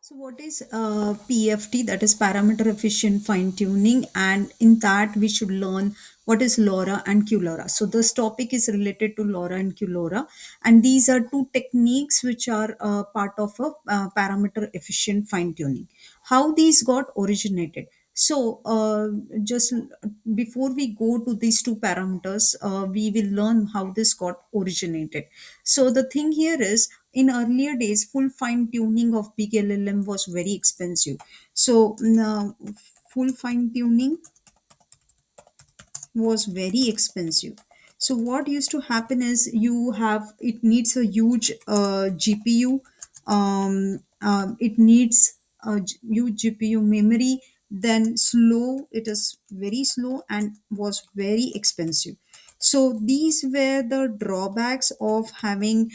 So, what is PFT? That is parameter efficient fine tuning, and in that we should learn what is LoRa and QLoRa. So, this topic is related to LoRa and QLoRa, and these are two techniques which are part of a parameter efficient fine tuning. How these got originated? So, just before we go to these two parameters, we will learn how this got originated. So, the thing here is, in earlier days, full fine tuning of big LLM was very expensive. So, full fine tuning was very expensive. So what used to happen is, it needs a huge GPU. It needs a huge GPU memory. Then slow, it is very slow and was very expensive. So these were the drawbacks of having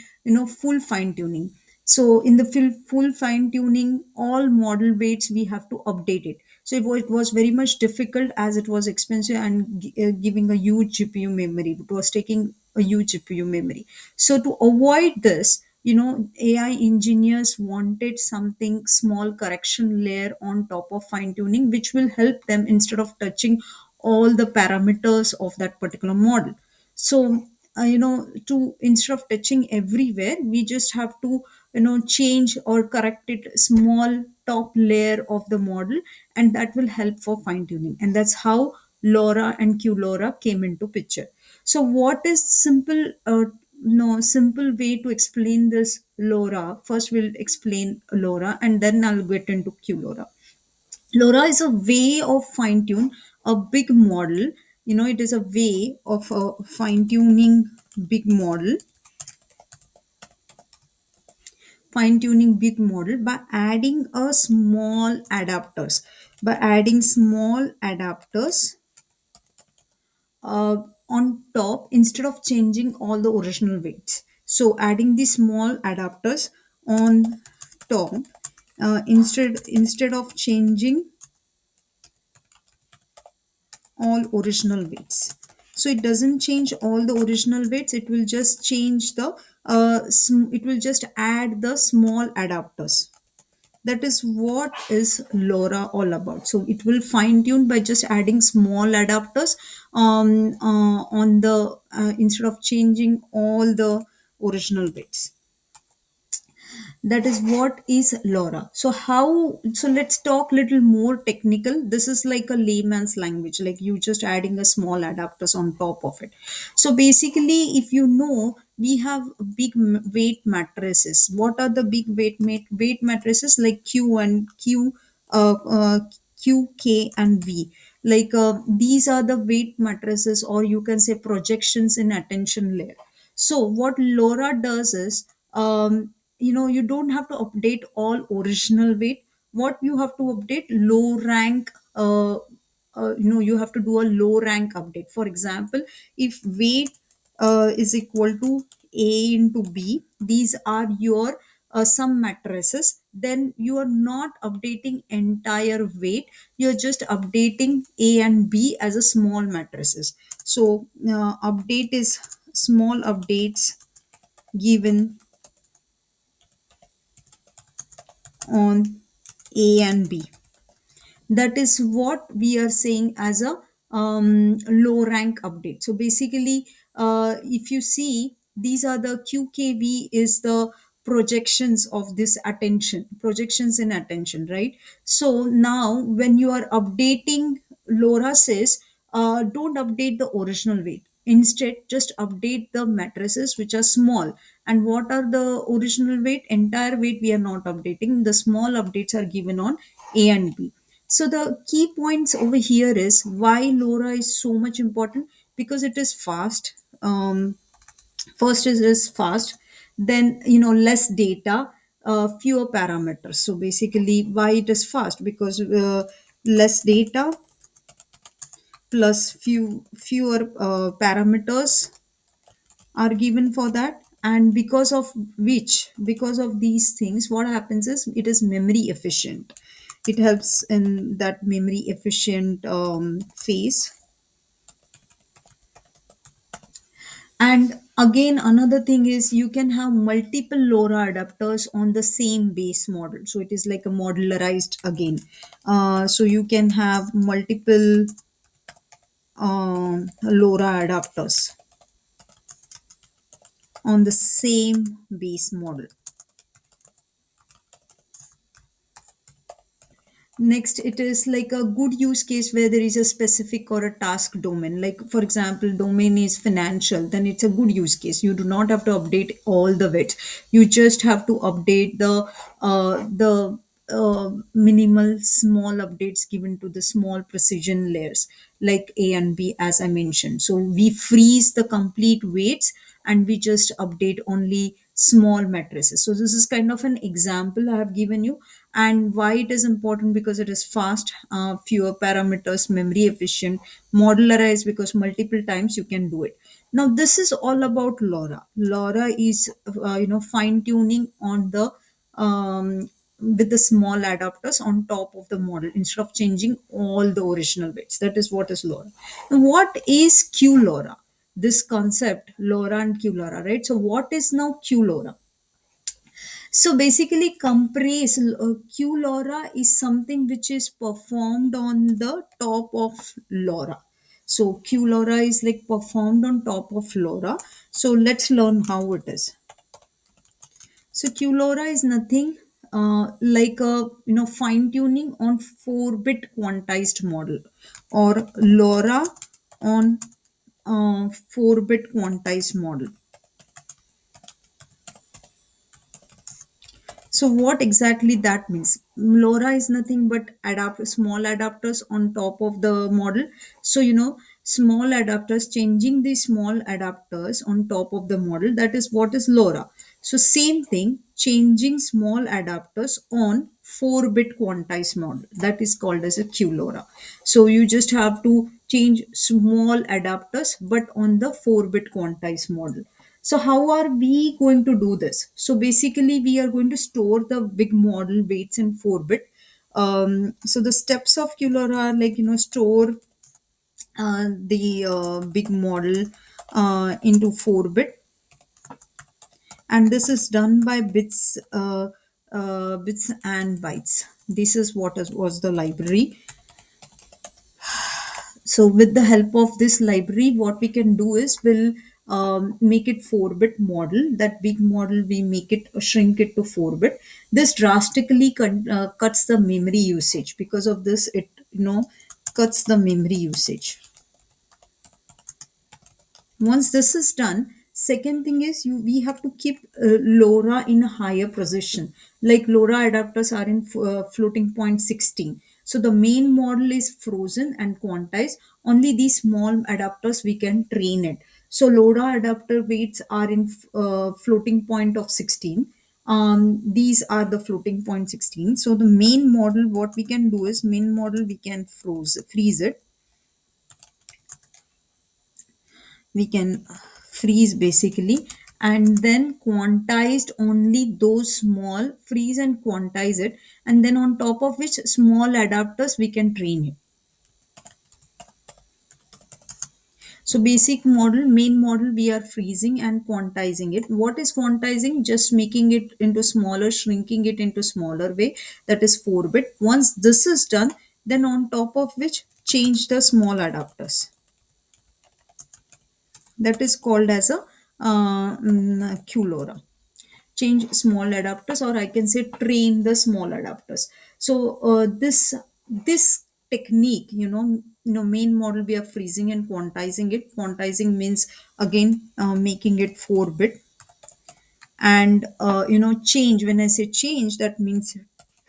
full fine tuning. So in the full fine tuning, all model weights we have to update it. So it was very much difficult, as it was expensive and giving a huge GPU memory. It was taking a huge GPU memory. So to avoid this, AI engineers wanted something small correction layer on top of fine tuning, which will help them instead of touching all the parameters of that particular model. So to instead of touching everywhere, we just have to change or correct it small top layer of the model, and that will help for fine tuning. And that's how LoRa and QLoRa came into picture. So what is simple no simple way to explain this LoRa? First we'll explain LoRa, and then I'll get into QLoRa. LoRa is a way of fine tune a big model. It is a way of fine tuning big model, fine tuning big model by adding a small adapters. By adding small adapters on top instead of changing all the original weights. So adding the small adapters on top, instead of changing all original weights. So it doesn't change all the original weights, it will just change the it will just add the small adapters. That is what is LoRa all about. So it will fine tune by just adding small adapters on the instead of changing all the original weights. That is what is LoRa. So let's talk little more technical. This is like a layman's language, like you just adding a small adapters on top of it. So basically, if we have weight matrices. What are the big weight matrices? Like Q and Q, Q, K, and V. Like these are the weight matrices, or you can say projections in attention layer. So what LoRa does is, you don't have to update all original weight. What you have to update, low rank. You have to do a low rank update. For example, if weight is equal to A into B, these are your some matrices, then you are not updating entire weight, you're just updating A and B as a small matrices. So update is small updates given on A and B. That is what we are saying as a low rank update. So basically, if you see, these are the QKV is the projections of this attention, projections in attention, right? So now when you are updating, LoRa says, don't update the original weight. Instead, just update the matrices which are small. And what are the original weight? Entire weight we are not updating. The small updates are given on A and B. So the key points over here is why LoRa is so much important, because it is fast. First is fast, then less data, fewer parameters. So basically, why it is fast? Because less data plus fewer parameters are given for that, and because of these things, what happens is it is memory efficient. It helps in that memory efficient phase. And again, another thing is you can have multiple LoRa adapters on the same base model. So it is like a modularized again. So you can have multiple LoRa adapters on the same base model. Next, it is like a good use case where there is a specific or a task domain. Like, for example, domain is financial, then it's a good use case. You do not have to update all the bits. You just have to update the minimal small updates given to the small precision layers like A and B, as I mentioned. So we freeze the complete weights and we just update only small matrices. So this is kind of an example I have given you. And why it is important, because it is fast, fewer parameters, memory efficient, modularized because multiple times you can do it. Now this is all about LoRa. LoRa is fine tuning on the with the small adapters on top of the model instead of changing all the original bits. That is what is LoRa. Now, what is QLoRa? This concept, LoRa and QLoRa, right? So what is now QLoRa? So basically, compress Q LoRa is something which is performed on the top of LoRa. So Q LoRa is like performed on top of LoRa. So let's learn how it is. So Q LoRa is nothing like a fine tuning on 4-bit quantized model, or LoRa on 4-bit quantized model. So what exactly that means? LoRa is nothing but small adapters on top of the model. So small adapters, changing the small adapters on top of the model. That is what is LoRa. So same thing, changing small adapters on 4-bit quantized model. That is called as a QLoRa. So you just have to change small adapters, but on the 4-bit quantized model. So how are we going to do this? So basically, we are going to store the big model weights in 4-bit. So the steps of QLoRa are like store the big model into 4-bit, and this is done by bits and bytes. This is what was the library. So with the help of this library, what we can do is we'll make it 4-bit model. That big model, we make it shrink it to 4-bit. This drastically cuts the memory usage. Because of this, it cuts the memory usage. Once this is done, second thing is we have to keep LoRa in a higher position. Like LoRa adapters are in floating point 16. So the main model is frozen and quantized. Only these small adapters we can train it. So LoRa adapter weights are in floating point of 16. These are the floating point 16. So the main model, what we can do is main model we can freeze it. We can freeze basically, and then quantized only those small, freeze and quantize it, and then on top of which small adapters we can train it. So basic model, main model, we are freezing and quantizing it. What is quantizing? Just making it into smaller, shrinking it into smaller way. That is 4-bit. Once this is done, then on top of which change the small adapters. That is called as a QLoRa. Change small adapters, or I can say train the small adapters. So this technique, main model we are freezing and quantizing it. Quantizing means again making it 4-bit, and change, when I say change, that means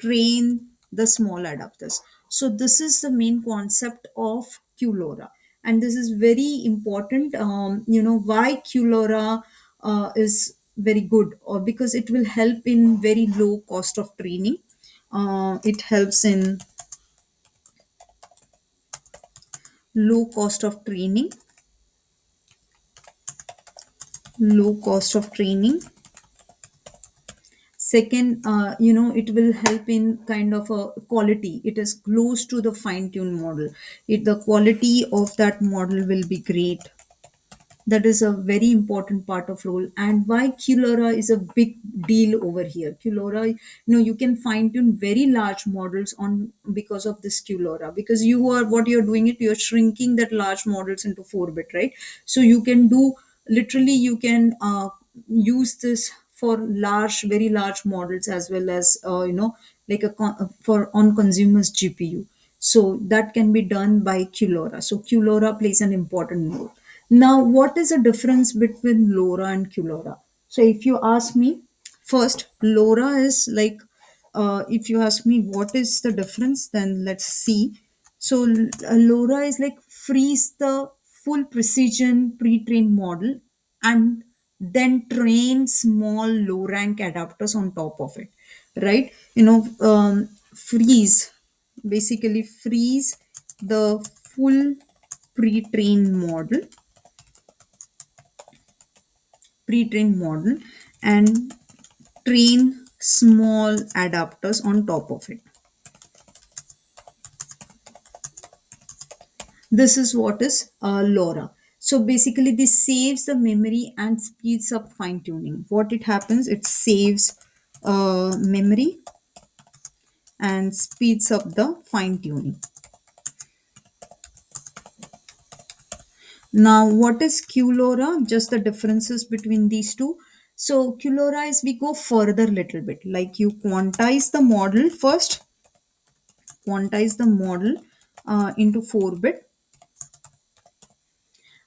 train the small adapters. So this is the main concept of QLoRa, and this is very important. Why QLoRa is very good, or because it will help in very low cost of training. It helps in low cost of training, low cost of training. Second, it will help in kind of a quality. It is close to the fine-tuned model. The quality of that model will be great. That is a very important part of role. And why QLoRa is a big deal over here. QLoRa, you can fine tune very large models on because of this QLoRa, because you are what you're doing it, you're shrinking that large models into 4-bit, right? So you can do, literally you can use this for large, very large models, as well as like for on consumers GPU. So that can be done by QLoRa. So QLoRa plays an important role. Now, what is the difference between LoRa and QLoRa? So if you ask me, first, LoRa is like, if you ask me what is the difference, then let's see. So LoRa is like freeze the full precision pre-trained model and then train small low rank adapters on top of it, right? Freeze, basically freeze the full pre-trained model pre-trained model and train small adapters on top of it. This is what is LoRa. So basically this saves the memory and speeds up fine tuning. What it happens, it saves memory and speeds up the fine tuning. Now, what is QLoRa? Just the differences between these two. So QLoRa is, we go further little bit, like you quantize the model first, quantize the model into 4-bit,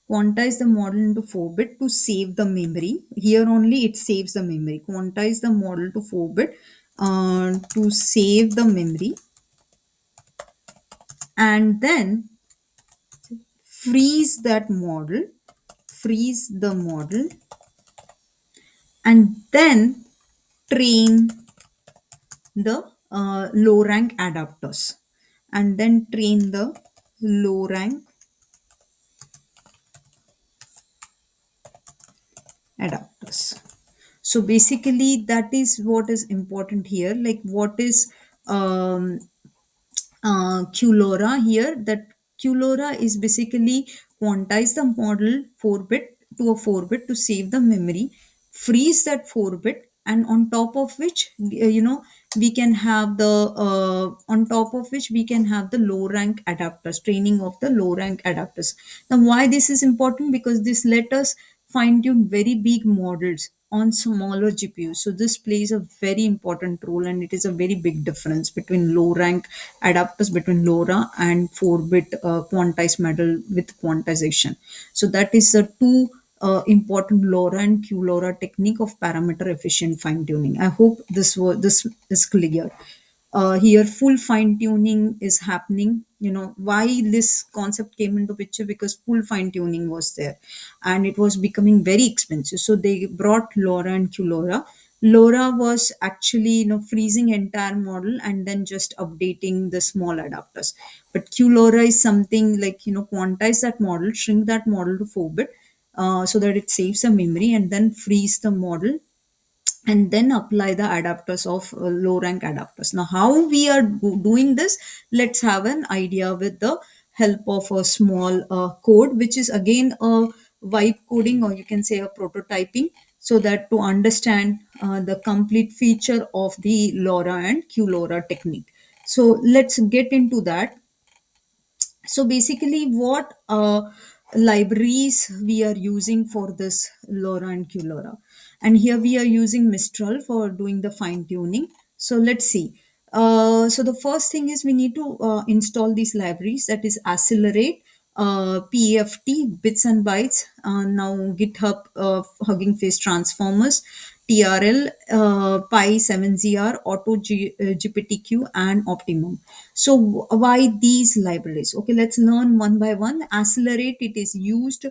quantize the model into 4-bit to save the memory. Here only it saves the memory. Quantize the model to 4-bit to save the memory, and then freeze that model, freeze the model, and then train the low rank adapters, and then train the low rank adapters. So basically that is what is important here, like what is um, QLoRa here. That QLoRa is basically quantize the model 4-bit to a 4-bit to save the memory, freeze that 4-bit, and on top of which we can have the on top of which we can have the low rank adapters, training of the low rank adapters. Now why this is important? Because this let us fine tune very big models on smaller GPUs. So this plays a very important role, and it is a very big difference between low rank adapters, between LoRa and 4-bit quantized model with quantization. So that is the two important LoRa and QLoRa technique of parameter efficient fine tuning. I hope this is clear. Here full fine tuning is happening. Why this concept came into picture? Because full fine tuning was there and it was becoming very expensive, so they brought LoRa and QLoRa. LoRa was actually freezing entire model and then just updating the small adapters, but QLoRa is something like quantize that model, shrink that model to 4-bit, so that it saves the memory, and then freeze the model and then apply the adapters of low rank adapters. Now how we are doing this, let's have an idea with the help of a small code, which is again a vibe coding, or you can say a prototyping, so that to understand the complete feature of the LoRa and QLoRa technique. So let's get into that. So basically what libraries we are using for this LoRa and QLoRa, and here we are using Mistral for doing the fine tuning. So let's see. So the first thing is we need to install these libraries, that is accelerate, PFT, bits and bytes, now GitHub, Hugging Face transformers, TRL, Pi7ZR, Auto GPTQ, and Optimum. So why these libraries? Okay, let's learn one by one. Accelerate, it is used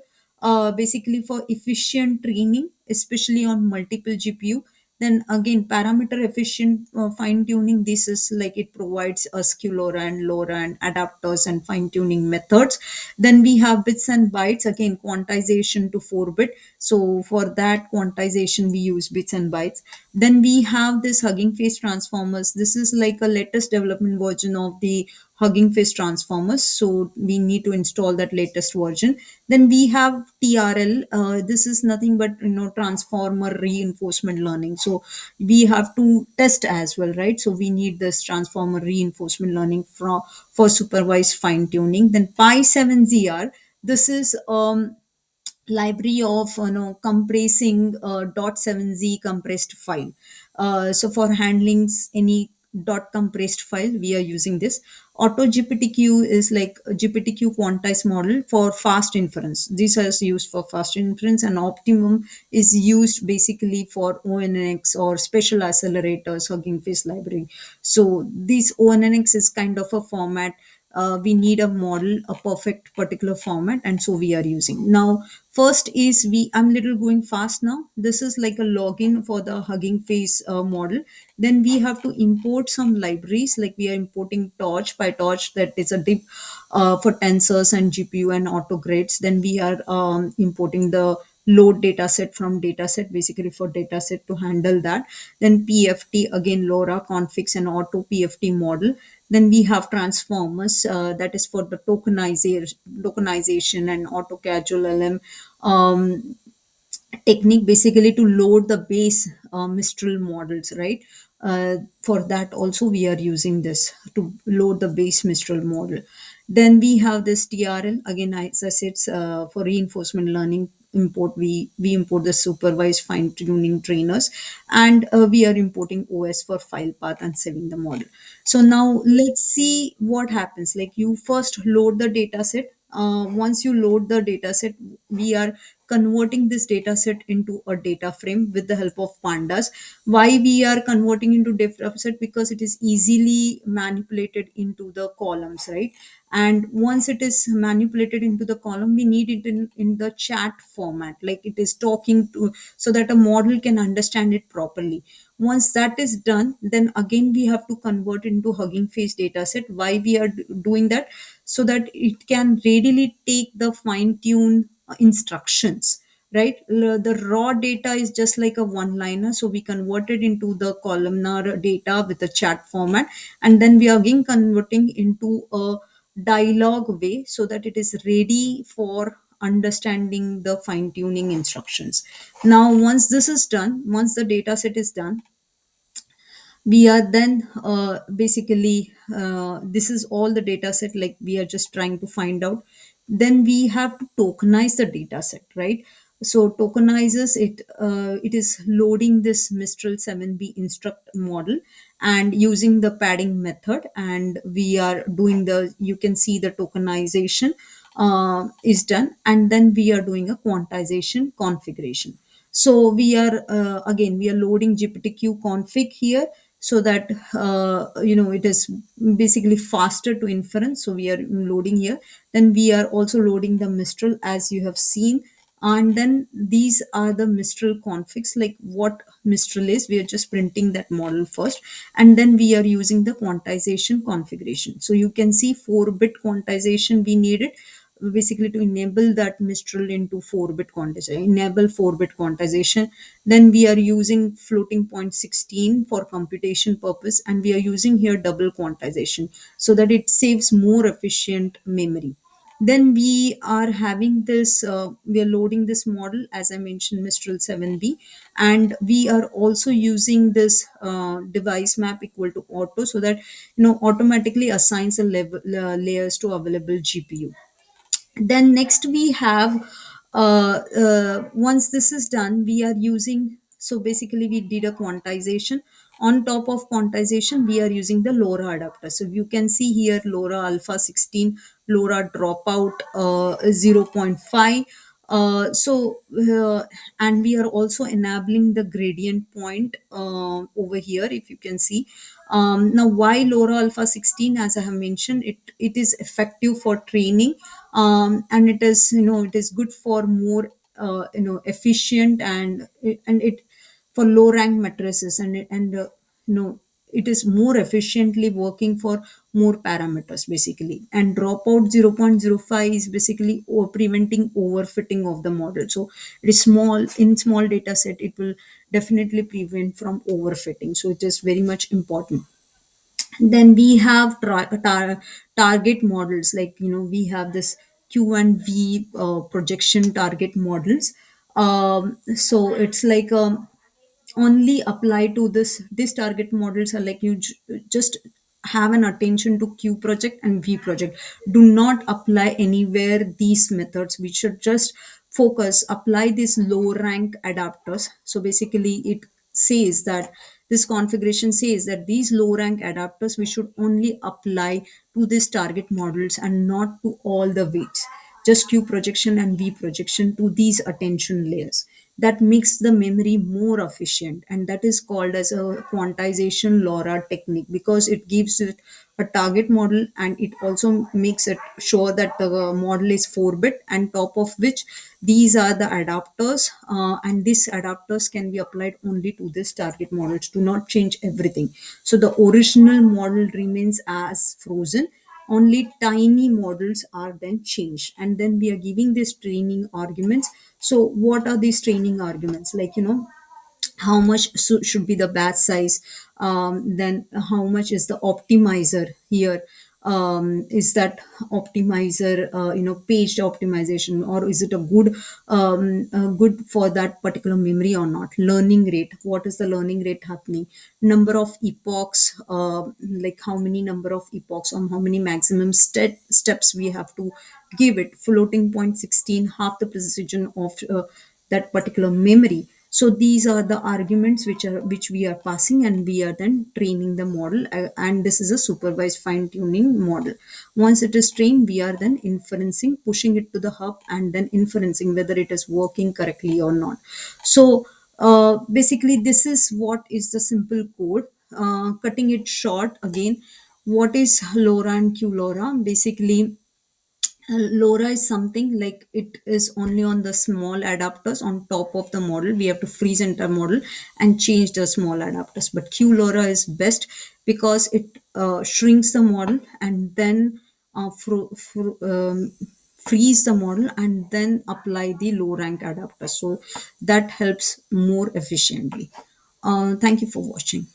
basically for efficient training, especially on multiple GPU. Then again, parameter efficient fine tuning. This is like it provides us QLoRa and LoRa and adapters and fine tuning methods. Then we have bits and bytes, again quantization to 4-bit. So for that quantization we use bits and bytes. Then we have this Hugging Face transformers. This is like a latest development version of the Hugging Face transformers, so we need to install that latest version. Then we have TRL. This is nothing but transformer reinforcement learning. So we have to test as well, right? So we need this transformer reinforcement learning for supervised fine tuning. Then Pi7ZR. This is library of compressing .7z compressed file. So for handling any dot compressed file, we are using this. Auto GPTQ is like a GPTQ quantized model for fast inference. This is used for fast inference, and Optimum is used basically for ONNX or special accelerators, Hugging Face library. So this ONNX is kind of a format. We need a model, a perfect particular format, and so we are using. Now first is I'm little going fast now. This is like a login for the Hugging Face model. Then we have to import some libraries, like we are importing Torch. By Torch, that is a dip for tensors and GPU and autogrades. Then we are importing the load dataset from dataset, basically for dataset to handle that. Then PFT, again LoRa configs and auto PFT model. Then we have transformers, that is for the tokenization and auto casual LM technique, basically to load the base Mistral models, right? For that also we are using this to load the base Mistral model. Then we have this TRL, again as I said, for reinforcement learning import. We import the supervised fine tuning trainers, and we are importing OS for file path and saving the model. So now let's see what happens. Like, you first load the data set. Once you load the data set, we are converting this data set into a data frame with the help of pandas. Why we are converting into data set? Because it is easily manipulated into the columns, right? And once it is manipulated into the column, we need it in the chat format, like it is talking to, so that a model can understand it properly. Once that is done, then again we have to convert into Hugging Face dataset. Why we are doing that? So that it can readily take the fine tune instructions, right? The raw data is just like a one liner, so we convert it into the columnar data with a chat format, and then we are again converting into a dialogue way, so that it is ready for understanding the fine tuning instructions. Now once this is done, once the data set is done, we are then basically this is all the data set, like we are just trying to find out. Then we have to tokenize the data set, right? So tokenizes it, it is loading this Mistral 7b instruct model and using the padding method, and we are doing the, you can see the tokenization is done, and then we are doing a quantization configuration. So we are again we are loading GPTQ config here, so that it is basically faster to inference. So we are loading here. Then we are also loading the Mistral, as you have seen. And then these are the Mistral configs, like what Mistral is. We are just printing that model first, and then we are using the quantization configuration. So you can see 4-bit quantization we needed, basically to enable that Mistral into 4-bit quantization, enable 4-bit quantization. Then we are using floating point 16 for computation purpose, and we are using here double quantization, so that it saves more efficient memory. Then we are having this, we are loading this model, as I mentioned, Mistral 7b, and we are also using this device map equal to auto, so that automatically assigns the level layers to available GPU. Then next we have once this is done, we are using, so basically we did a quantization. On top of quantization, we are using the LoRa adapter. So you can see here LoRa alpha 16, LoRa dropout zero point 0.5. And we are also enabling the gradient point over here, if you can see. Now why LoRa alpha 16? As I have mentioned, it is effective for training, and it is, it is good for more efficient, and it for low rank matrices, it is more efficiently working for more parameters, basically. And dropout 0.05 is basically preventing overfitting of the model. So it is small, in small data set, it will definitely prevent from overfitting, so it is very much important. Then we have target models, like we have this Q and V projection target models. So it's like only apply to this target models are like just have an attention to Q project and V project. Do not apply anywhere these methods. We should just focus apply these low rank adapters. So basically it says that this configuration says that these low rank adapters we should only apply to these target models and not to all the weights, just Q projection and V projection to these attention layers. That makes the memory more efficient, and that is called as a quantization LoRa technique, because it gives it a target model and it also makes it sure that the model is 4-bit, and top of which these are the adapters, and these adapters can be applied only to this target models. Do not change everything. So the original model remains as frozen, only tiny models are then changed, and then we are giving these training arguments. So what are these training arguments, like how much should be the batch size, then how much is the optimizer here, is that optimizer paged optimization, or is it a good for that particular memory or not. Learning rate, what is the learning rate happening, number of epochs, like how many number of epochs or how many maximum steps we have to give it. Floating point 16, half the precision of that particular memory. So these are the arguments which we are passing, and we are then training the model, and this is a supervised fine tuning model. Once it is trained, we are then inferencing, pushing it to the hub, and then inferencing whether it is working correctly or not. So basically this is what is the simple code. Cutting it short again, what is LoRa and QLoRa? Basically, LoRa is something like it is only on the small adapters on top of the model. We have to freeze entire model and change the small adapters. But QLoRa is best because it shrinks the model and then freeze the model and then apply the low rank adapter. So that helps more efficiently. Thank you for watching.